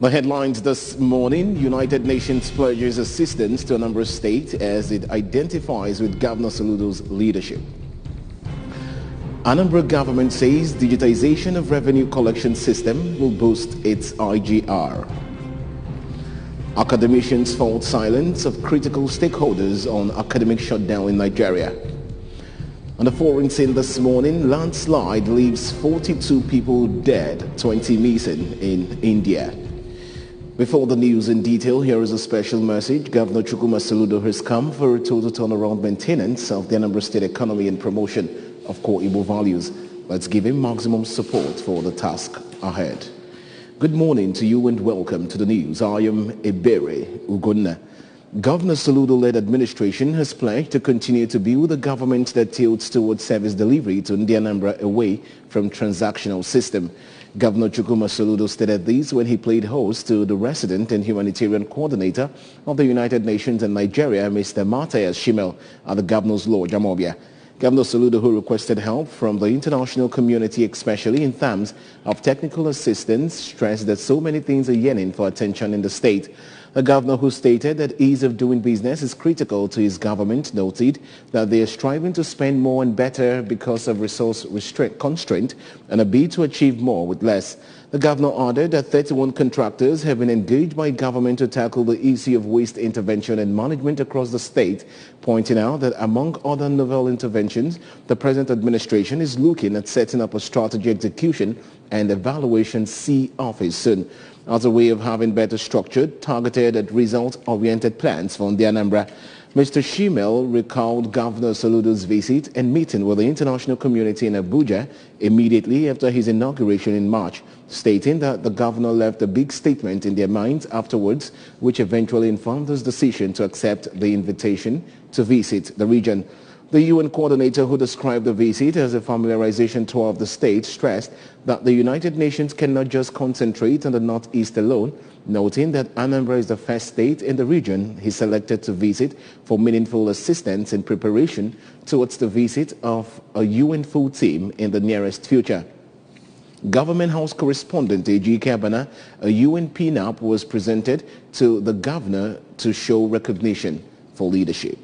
The headlines this morning: United Nations pledges assistance to Anambra State as it identifies with Governor Soludo's leadership. Anambra government says digitization of revenue collection system will boost its IGR. Academicians fault silence of critical stakeholders on academic shutdown in Nigeria. On the foreign scene this morning, landslide leaves 42 people dead, 20 missing in India. Before the news in detail, here is a special message. Governor Chukwuma Soludo has come for a total turnaround maintenance of the Anambra State economy and promotion of core Igbo values. Let's give him maximum support for the task ahead. Good morning to you and welcome to the news. I am Ebere Ugonna. Governor Soludo-led administration has pledged to continue to build a government that tilts towards service delivery to Anambra away from transactional system. Governor Chukwuma Soludo stated this when he played host to the resident and humanitarian coordinator of the United Nations in Nigeria, Mr. Matthias Schimmel, at the Governor's Lodge, Amobia. Governor Soludo, who requested help from the international community, especially in terms of technical assistance, stressed that so many things are yearning for attention in the state. The governor, who stated that ease of doing business is critical to his government, noted that they are striving to spend more and better because of resource constraint and a bid to achieve more with less. The governor added that 31 contractors have been engaged by government to tackle the issue of waste intervention and management across the state, pointing out that among other novel interventions, the present administration is looking at setting up a strategy execution and evaluation C office soon, as a way of having better structured, targeted and result-oriented plans for the Anambra. Mr. Schimmel recalled Governor Soludo's visit and meeting with the international community in Abuja immediately after his inauguration in March, stating that the governor left a big statement in their minds afterwards, which eventually informed his decision to accept the invitation to visit the region. The UN coordinator, who described the visit as a familiarization tour of the state, stressed that the United Nations cannot just concentrate on the Northeast alone, noting that Anambra is the first state in the region he selected to visit for meaningful assistance in preparation towards the visit of a UN full team in the nearest future. Government House correspondent A.G. Kabana, a UN PNAP, was presented to the governor to show recognition for leadership.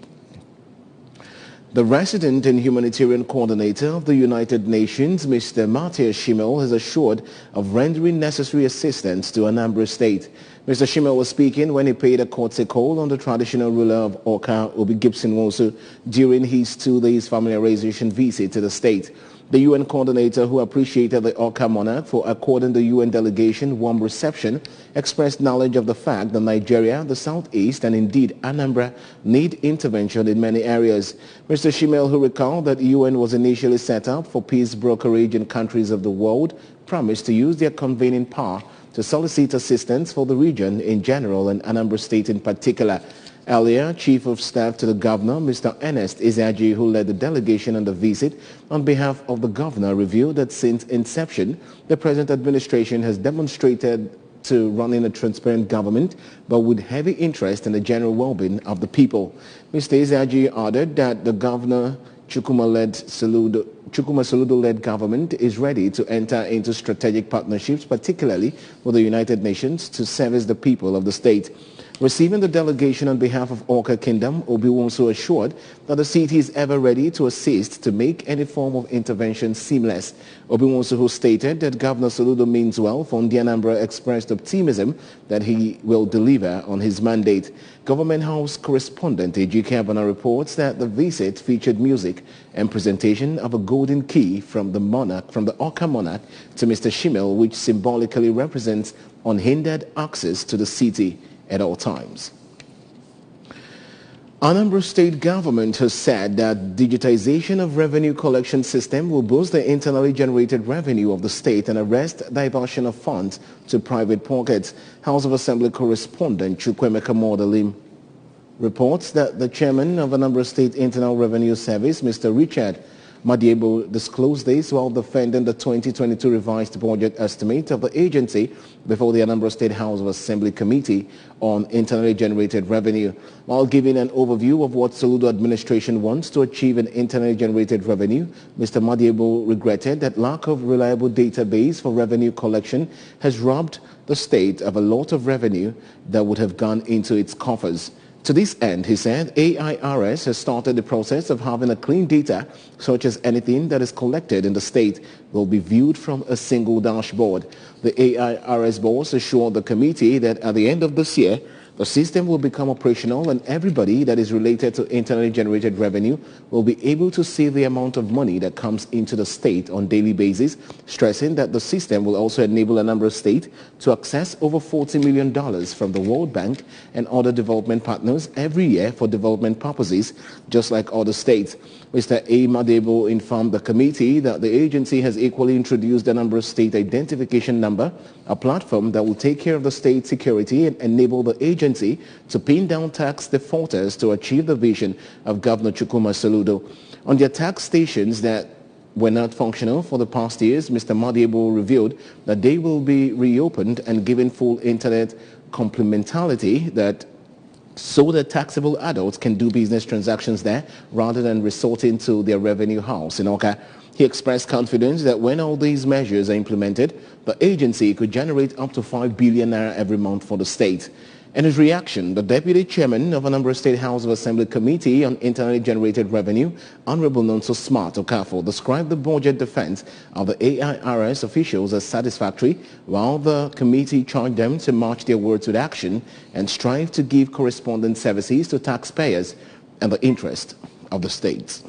The resident and humanitarian coordinator of the United Nations, Mr. Matthias Schimmel, has assured of rendering necessary assistance to Anambra State. Mr. Schimmel was speaking when he paid a courtesy call on the traditional ruler of Oka, Obi Gibson Wosu, during his 2 days familiarization visit to the state. The UN coordinator, who appreciated the Oka monarch for according the UN delegation warm reception, expressed knowledge of the fact that Nigeria, the Southeast, and indeed Anambra need intervention in many areas. Mr. Schimmel, who recalled that UN was initially set up for peace brokerage in countries of the world, promised to use their convening power to solicit assistance for the region in general and Anambra State in particular. Earlier, Chief of Staff to the Governor, Mr. Ernest Izaji, who led the delegation on the visit on behalf of the Governor, revealed that since inception, the present administration has demonstrated to running a transparent government, but with heavy interest in the general well-being of the people. Mr. Izaji added that the Governor Chukwuma Soludo-led government is ready to enter into strategic partnerships, particularly with the United Nations, to service the people of the state. Receiving the delegation on behalf of Oka Kingdom, Obi Wonsu assured that the city is ever ready to assist to make any form of intervention seamless. Obi Wonsu, who stated that Governor Soludo means well for Anambra, expressed optimism that he will deliver on his mandate. Government House correspondent A.G. Kabana reports that the visit featured music and presentation of a golden key from the Oka monarch to Mr. Schimmel, which symbolically represents unhindered access to the city at all times. Anambra State government has said that digitization of revenue collection system will boost the internally generated revenue of the state and arrest diversion of funds to private pockets. House of Assembly correspondent Chukwemeka Modalim reports that the chairman of Anambra State Internal Revenue Service, Mr. Richard Madiebo, disclosed this while defending the 2022 revised budget estimate of the agency before the Anambra State House of Assembly Committee on Internally Generated Revenue. While giving an overview of what Soludo administration wants to achieve in internally generated revenue, Mr. Madiebo regretted that lack of reliable database for revenue collection has robbed the the state of a lot of revenue that would have gone into its coffers. To this end, he said, AIRS has started the process of having a clean data, such as anything that is collected in the state will be viewed from a single dashboard. The AIRS boss assured the committee that at the end of this year, the system will become operational and everybody that is related to internally generated revenue will be able to see the amount of money that comes into the state on a daily basis, stressing that the system will also enable a number of states to access over $40 million from the World Bank and other development partners every year for development purposes, just like other states. Mr. A. Madebo informed the committee that the agency has equally introduced the number of state identification number, a platform that will take care of the state security and enable the agency to pin down tax defaulters to achieve the vision of Governor Chukwuma Soludo. On their tax stations that were not functional for the past years, Mr. Madebo revealed that they will be reopened and given full internet complementarity so that taxable adults can do business transactions there rather than resorting to their revenue house in Awka. He expressed confidence that when all these measures are implemented, the agency could generate up to 5 billion naira every month for the state. In his reaction, the deputy chairman of Anambra State House of Assembly Committee on Internally Generated Revenue, Honorable Nonso Smart Okafor, described the budget defense of the AIRS officials as satisfactory, while the committee charged them to match their words with action and strive to give correspondent services to taxpayers and the interest of the states.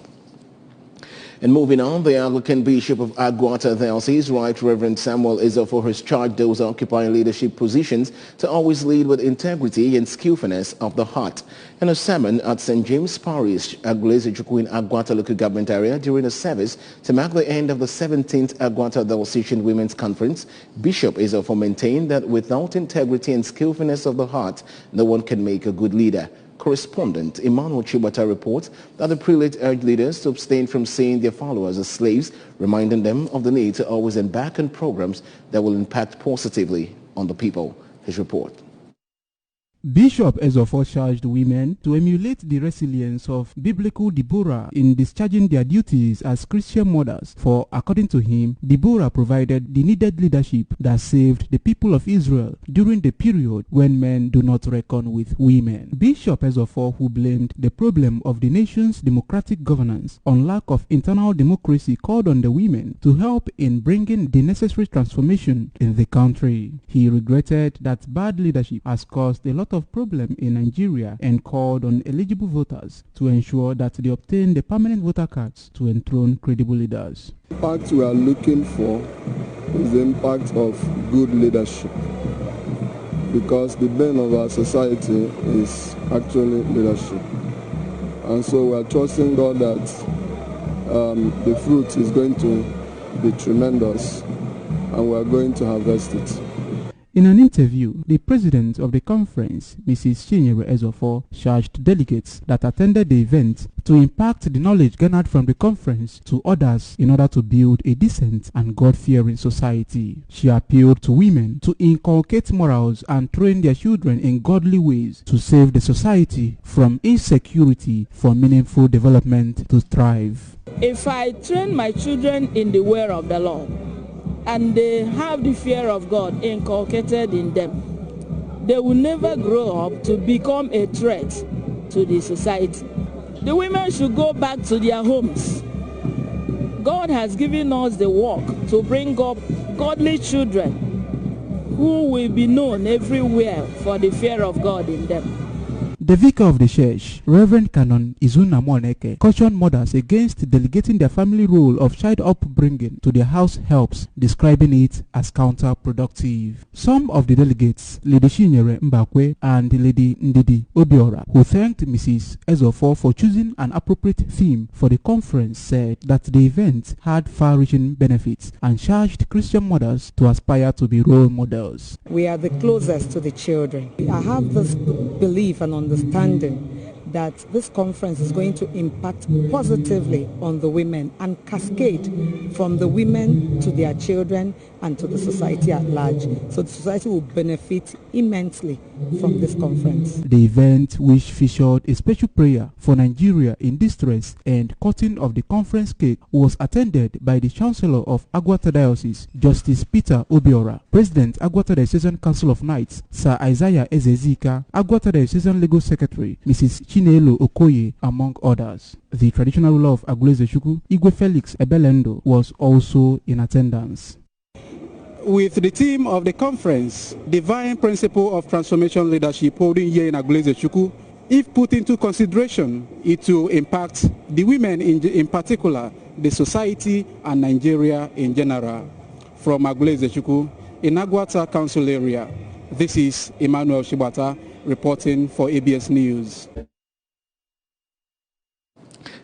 And moving on, the Anglican Bishop of Agwata Diocese, Right Reverend Samuel Ezeofor, has charged those occupying leadership positions to always lead with integrity and skillfulness of the heart. In a sermon at St. James Parish, Aguleze-Chukwu in Agwata local government area during a service to mark the end of the 17th Agwata Diocesan Women's Conference, Bishop Ezeofor maintained that without integrity and skillfulness of the heart, no one can make a good leader. Correspondent Emmanuel Chibata reports that the prelate urged leaders to abstain from seeing their followers as slaves, reminding them of the need to always embark on programs that will impact positively on the people. His report. Bishop Ezeofor charged women to emulate the resilience of biblical Deborah in discharging their duties as Christian mothers, for according to him, Deborah provided the needed leadership that saved the people of Israel during the period when men do not reckon with women. Bishop Ezeofor, who blamed the problem of the nation's democratic governance on lack of internal democracy, called on the women to help in bringing the necessary transformation in the country. He regretted that bad leadership has caused a lot of problem in Nigeria and called on eligible voters to ensure that they obtain the permanent voter cards to enthrone credible leaders. The impact we are looking for is the impact of good leadership, because the bane of our society is actually leadership. And so we are trusting God that the fruit is going to be tremendous and we are going to harvest it. In an interview, the president of the conference, Mrs. Chinyere Ezeofor, charged delegates that attended the event to impart the knowledge garnered from the conference to others in order to build a decent and God-fearing society. She appealed to women to inculcate morals and train their children in godly ways to save the society from insecurity for meaningful development to thrive. If I train my children in the way of the Lord, and they have the fear of God inculcated in them, they will never grow up to become a threat to the society. The women should go back to their homes. God has given us the work to bring up godly children who will be known everywhere for the fear of God in them. The vicar of the church, Reverend Canon Izuna Moneke, cautioned mothers against delegating their family role of child upbringing to their house helps, describing it as counterproductive. Some of the delegates, Lady Chinyere Mbakwe and Lady Ndidi Obiora, who thanked Mrs. Ezeofor for choosing an appropriate theme for the conference, said that the event had far-reaching benefits and charged Christian mothers to aspire to be role models. We are the closest to the children. I have this belief and understanding that this conference is going to impact positively on the women and cascade from the women to their children and to the society at large. So the society will benefit immensely from this conference. The event, which featured a special prayer for Nigeria in distress and cutting of the conference cake, was attended by the Chancellor of Agwata Diocese, Justice Peter Obiora, President Agwata Diocesan Council of Knights, Sir Isaiah Ezezika, Agwata Diocesan Legal Secretary, Mrs. Chinelo Okoye, among others. The traditional ruler of Aguleze Chukwu, Igwe Felix Ebelendo, was also in attendance. With the theme of the conference, Divine Principle of Transformation Leadership, holding here in Aguleze Chukwu, if put into consideration, it will impact the women in particular, the society and Nigeria in general. From Aguleze Chukwu, in Agwata Council area, this is Emmanuel Shibata reporting for ABS News.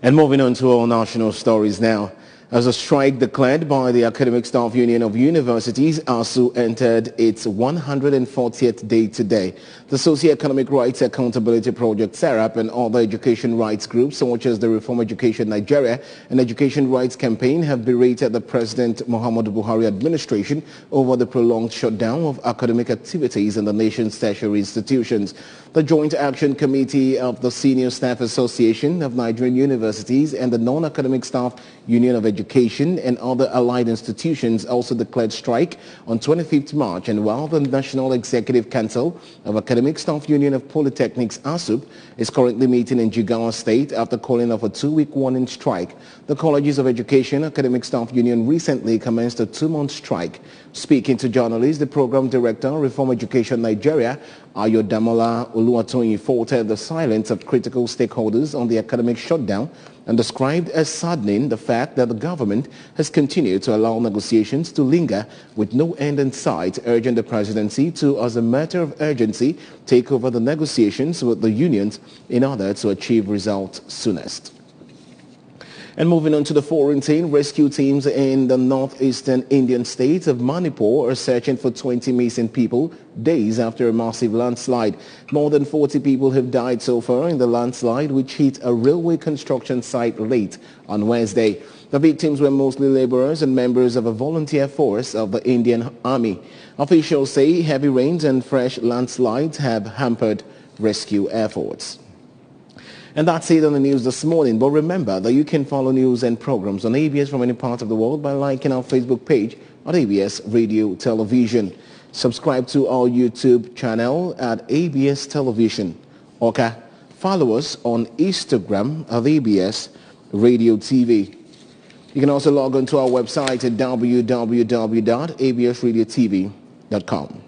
And moving on to all national stories now. As a strike declared by the Academic Staff Union of Universities, ASU entered its 140th day today. The Socio-Economic Rights Accountability Project, SERAP, and other education rights groups, such as the Reform Education Nigeria and Education Rights Campaign, have berated the President Muhammadu Buhari administration over the prolonged shutdown of academic activities in the nation's tertiary institutions. The Joint Action Committee of the Senior Staff Association of Nigerian Universities and the Non-Academic Staff Union of Education and other allied institutions also declared strike on 25th March, and while the National Executive Council of Academic Staff Union of Polytechnics, ASUP, is currently meeting in Jigawa State after calling off a 2-week warning strike, the Colleges of Education Academic Staff Union recently commenced a 2-month strike. Speaking to journalists, the Program Director, Reform Education Nigeria, Ayodamola Oluwatoyin, faulted the silence of critical stakeholders on the academic shutdown and described as saddening the fact that the government has continued to allow negotiations to linger with no end in sight, urging the presidency to, as a matter of urgency, take over the negotiations with the unions in order to achieve results soonest. And moving on to the foreign team, rescue teams in the northeastern Indian state of Manipur are searching for 20 missing people days after a massive landslide. More than 40 people have died so far in the landslide, which hit a railway construction site late on Wednesday. The victims were mostly laborers and members of a volunteer force of the Indian Army. Officials say heavy rains and fresh landslides have hampered rescue efforts. And that's it on the news this morning. But remember that you can follow news and programs on ABS from any part of the world by liking our Facebook page at ABS Radio Television. Subscribe to our YouTube channel at ABS Television. Okay, follow us on Instagram at ABS Radio TV. You can also log on to our website at www.absradiotv.com.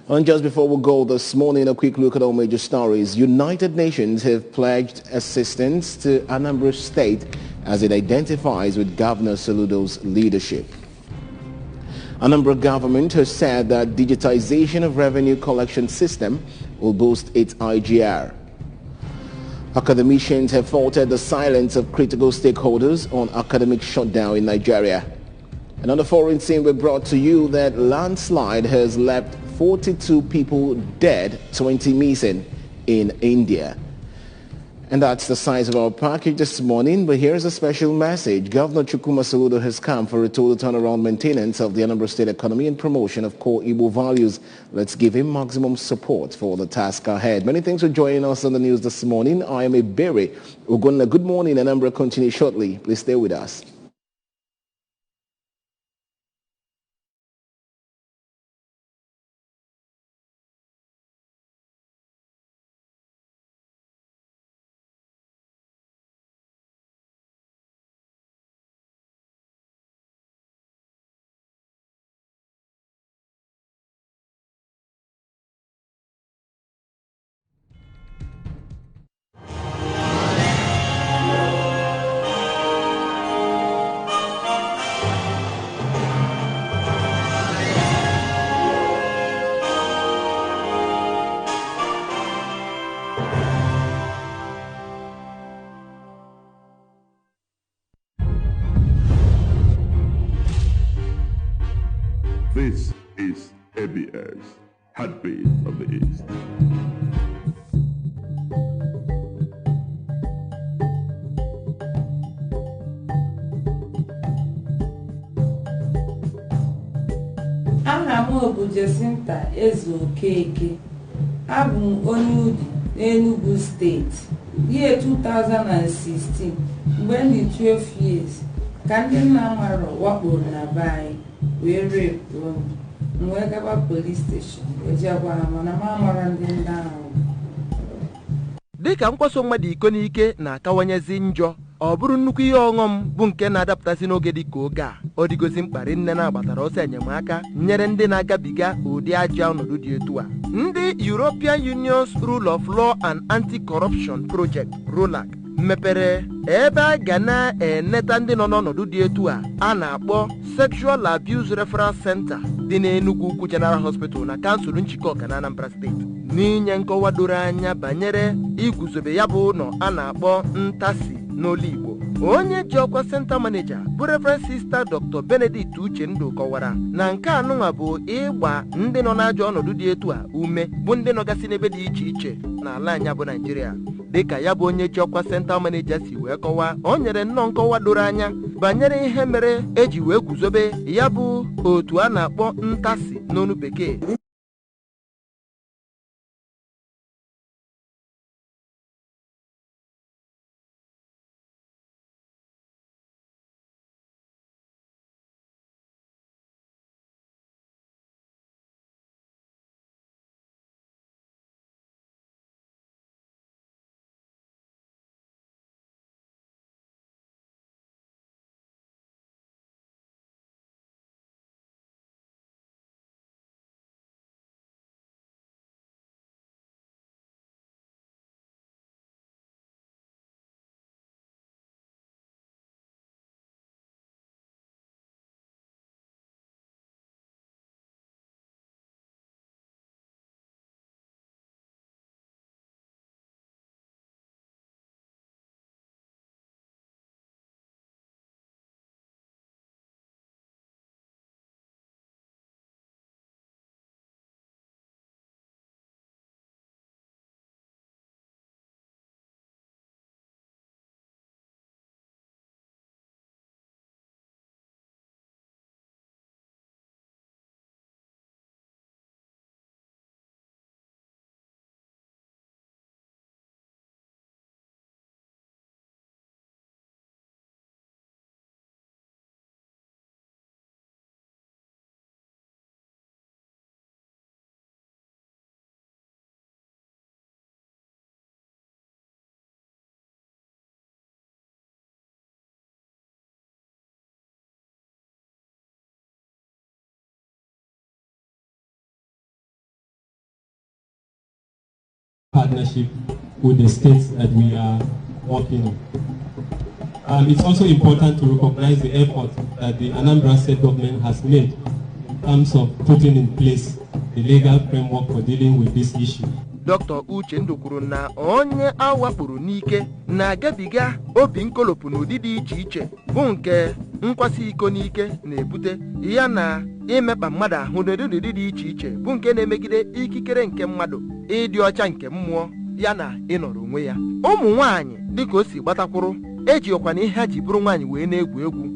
And just before we go this morning, a quick look at all major stories. United Nations have pledged assistance to Anambra State as it identifies with Governor Soludo's leadership. Anambra government has said that digitization of revenue collection system will boost its IGR. Academicians have faulted the silence of critical stakeholders on academic shutdown in Nigeria. And on the foreign scene, we brought to you that landslide has left 42 people dead, 20 missing in India. And that's the size of our package this morning. But here's a special message. Governor Chukwuma Soludo has come for a total turnaround maintenance of the Anambra State economy and promotion of core Igbo values. Let's give him maximum support for the task ahead. Many thanks for joining us on the news this morning. I am Ebere Ugonna. Good morning. Anambra continues shortly. Please stay with us. This is ABS, Heartbeat of the East. aha m bụ Jacinta Eze Okeke. Abụ m onye Udi n'Enugu steeti. Year 2016 mgbe m dị 12 years ka ndị nna mara wakporo na be anyị wee rape m wee gaba police station eji agwa ha mana m amara ndị ahụ. Dịka nkwaso mmadụ iko n'ike na-akawanyezi njọ, ọ bụrụ nnukwu ihe ọghọm bụ nke na-adapụtasị n'oge dịka oge a, ọ dịgosi mkparị nne na-agbatara ọsọ enyemaka nyere ndị na-agabiga ụdị ajọ ọnọdụ dị etu a. Ndị European Union's Rule of Law and Anti-Corruption Project (ROLAC) mepere ebe a ga na-eneta ndị nọ n'ọnọdụ dị etu a na-akpọ Sexual Abuse Referral Center dị n'Enugu Ukwu General Hospital na kansụl Nchịkọ Ọka na Anambra steeti, n'inye nkọwa doro anya banyere iguzobe ya bụ ụlọ a na-akpọ ntasi n'olu Igbo. Onye ji ọkwa Center Manager bụ Reverend Sister Dr. Benedict Uchendu kọwara na nke anụnwa bụ ịgba ndị nọ n'ajọ ọnọdụ dị etu a ume bụ ndị nọgasị n'ebe dị iche iche n'ala anyị bụ Naịjirịa. Dịka ya bụ onye ji ọkwa Center Manager si wee kọwaa, o nyere nnọọ nkọwa doro anya banyere ihe mere eji wee guzobe ya bụ otu a na-akpọ ntasi n'onu bekee. Partnership with the states that we are working on. It's also important to recognize the effort that the Anambra State government has made in terms of putting in place the legal framework for dealing with this issue. Dr. Uchendu kwuru na onye awakporo n'ike na-agabiga obi nkolopu n'ụdị dị iche iche bụ nke nkwasị iko n'ike na-ebute ya na imekpa mmadụ ahụ n'ụdị dị iche iche bụ nke na-emegide ikikere nke mmadụ, ịdị ọcha nke mmụọ ya na ịnọrọ onwe ya. Ụmụ nwaanyị dịka o si gbatakwuru eji ọkwa na ihe ha ji bụrụ nwaanyị wee na-egwu egwu